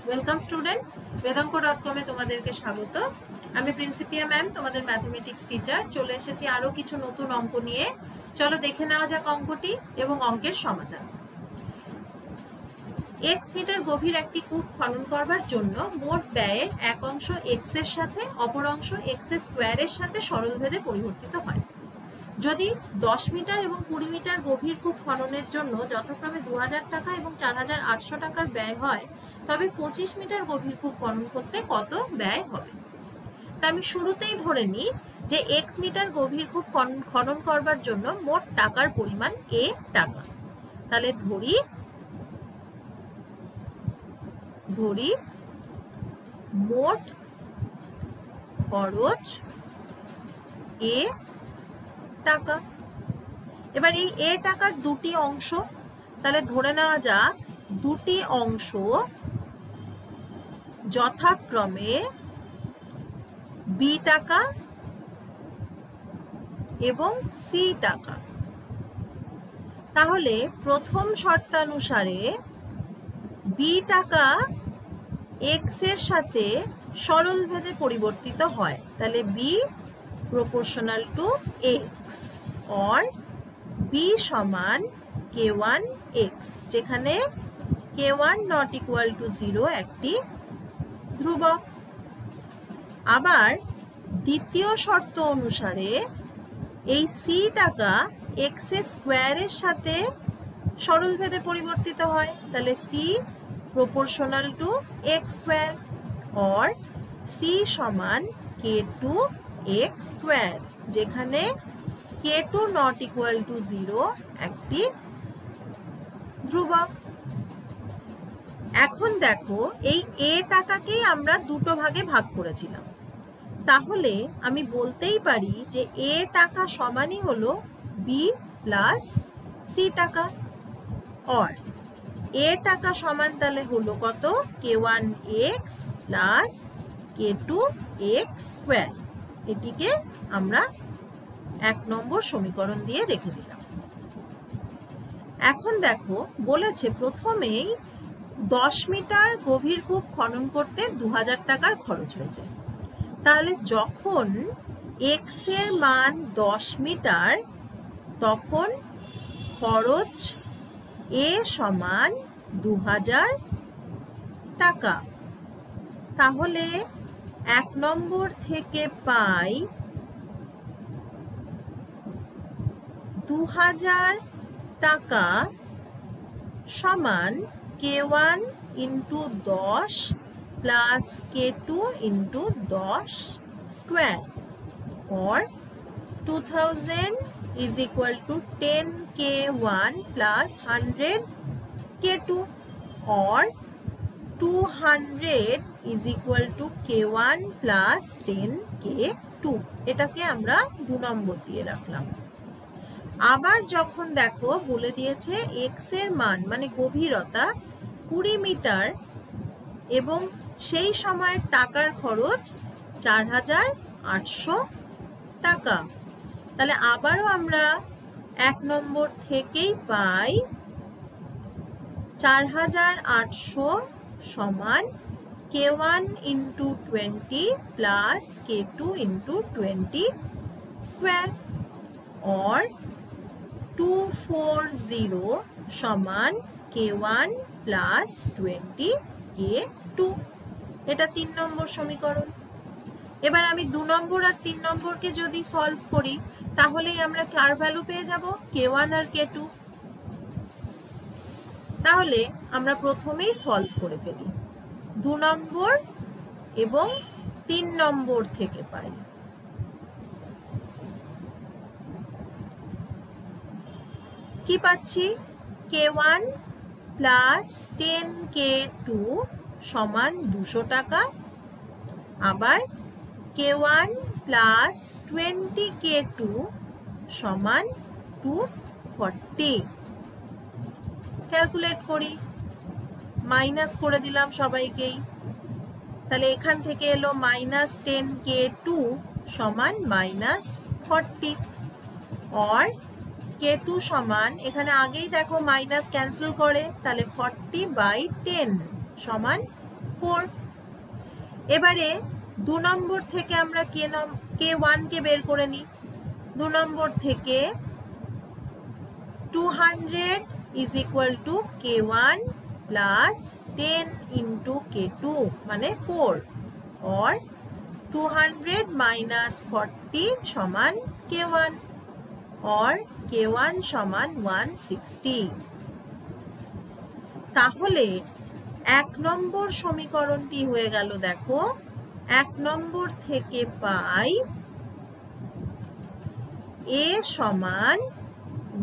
Welcome student, vedanko.com এ তোমাদেরকে স্বাগত। আমি প্রিন্সিপিয়া ম্যাম, তোমাদের ম্যাথমেটিক্স টিচার। চলে এসেছি আরো কিছু নতুন অঙ্ক নিয়ে। চলো দেখে নেওয়া যাক অঙ্কটি এবং অঙ্কের সমাধান। x মিটার গভীর একটি কূপ খনন করবার জন্য মোট ব্যয়ের এক অংশ x এর সাথে অপর অংশ x এর স্কয়ারের সাথে সরলভেদে পরিবর্তিত হয়। যদি 10 মিটার এবং 20 মিটার গভীর কূপ খননের জন্য যথাক্রমে 2000 টাকা এবং 4800 টাকার ব্যয় হয়, তবে 25 মিটার গভীর কূপ খনন করতে কত ব্যয় হবে? তা আমি শুরুতেই ধরে নিই যে x মিটার গভীর কূপ খনন করবার জন্য মোট টাকার পরিমাণ a টাকা। তাহলে ধরি মোট খরচ a টাকা। এবার এই a টাকার দুটি অংশ, তাহলে ধরে নেওয়া যাক দুটি অংশ যথাক্রমে b টাকা এবং c টাকা। তাহলে প্রথম শর্তানুসারে b টাকা x এর সাথে সরলভেদে পরিবর্তিত হয়। তাহলে b proportional to x or b সমান k1x, যেখানে k1 not equal to 0 একটি ধ্রুবক। আবার দ্বিতীয় শর্ত অনুসারে এই c টাকা x এর স্কয়ারের সাথে সরলভেদে পরিবর্তিত হয়। তাহলে c proportional to x square or c সমান k2x square, যেখানে k2 not equal to 0 একটি ধ্রুবক। এখন দেখো এই a টাকাকেই আমরা দুটো ভাগে ভাগ করেছিলাম, তাহলে আমি বলতেই পারি যে a টাকা সমানই হলো b প্লাস c টাকা, or a টাকা সমান তাহলে হলো কত? k1x plus k2x square. এটিকে আমরা 1 নম্বর সমীকরণ দিয়ে রেখে দিলাম। এখন দেখো বলেছে প্রথমেই 10 মিটার গভীর কূপ খনন করতে 2000 টাকার খরচ হয়েছে। তাহলে যখন x এর মান 10 মিটার তখন খরচ a সমান 2000 টাকা। তাহলে 1 নম্বর থেকে পাই 2000 টাকা সমান k1 into 10 plus k2 into 10 square, or 2000 is equal to 10 k1 plus 100 k2, or 200 is equal to k1 plus 10 k2। এটাকে আমরা 2 নম্বর দিয়ে রাখলাম। আবার যখন দেখো বলে দিয়েছে x এর মান মানে গভীরতা 20 মিটার এবং সেই সময় টাকার খরচ 4800 টাকা, তাহলে আবারও আমরা 1 নম্বর থেকেই পাই 4800 সমান k1 into 20 plus k2 into 20 square, or 240 সমান k1 plus 20 k2। এটা 3 নম্বর সমীকরণ। এবার আমি 2 নম্বর আর 3 নম্বরকে যদি সলভ করি তাহলেই আমরা কার ভ্যালু পেয়ে যাব? k1 আর k2। তাহলে আমরা প্রথমেই সলভ করে ফেলি। 2 নম্বর এবং 3 নম্বর থেকে পাই কি পাচ্ছি? k1 প্লাস 10 k2 সমান 200 টাকা। আবার k1 প্লাস 20 k2 সমান 240। ক্যালকুলেট করি, মাইনাস করে দিলাম সবাইকেই। তাহলে এখান থেকে এলো মাইনাস 10 k2 সমান মাইনাস 40, or k2 সমান, এখানে আগেই দেখো মাইনাস ক্যান্সেল করে, তাহলে 40/10 সমান 4। এবারে 2 নম্বর থেকে আমরা K1 কে বের করে নিই। 2 নম্বর থেকে 200 is equal to K1 plus 10 into K2 মানে 4 or 200 minus 40 সমান K1 or K1 সমান 160। তাহলে 1 নম্বর সমীকরণটি হয়ে গেল, দেখো 1 নম্বর থেকে পাই A সমান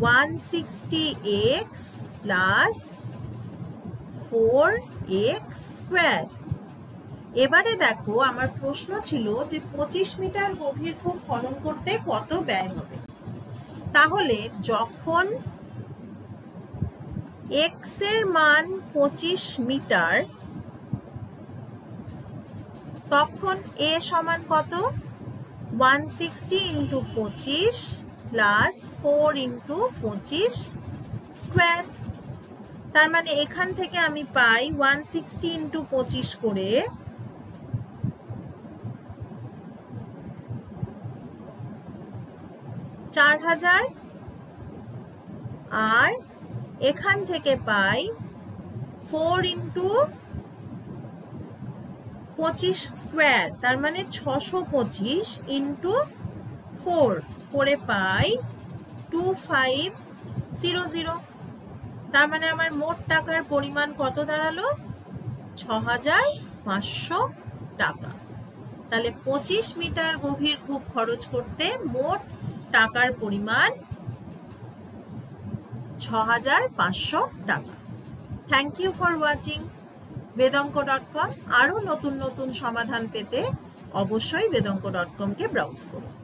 160x plus 4x স্কয়ার। এবারে দেখো আমার প্রশ্ন ছিল যে 25 মিটার গভীর কূপ খনন করতে কত ব্যয় হবে। তাহলে যখন x এর মান 25 মিটার তখন A সমান কত, 160 into 25 plus 4 into 25 স্কয়ার। তার মানে এখান থেকে আমি পাই 160 into 25 করে 4000 আর এখান থেকে পাই 4 into 25 স্কয়ার, তার মানে 625 into 4 করে পাই 2500। তার মানে আমার মোট টাকার পরিমাণ কত দাঁড়ালো, 6500 টাকা। তাহলে 25 মিটার গভীর কূপ খরচ করতে মোট টাকার পরিমাণ 6500 টাকা। Thank you for watching vedanko.com। আরো নতুন নতুন সমাধান পেতে অবশ্যই vedanko.com কে ব্রাউজ করুন।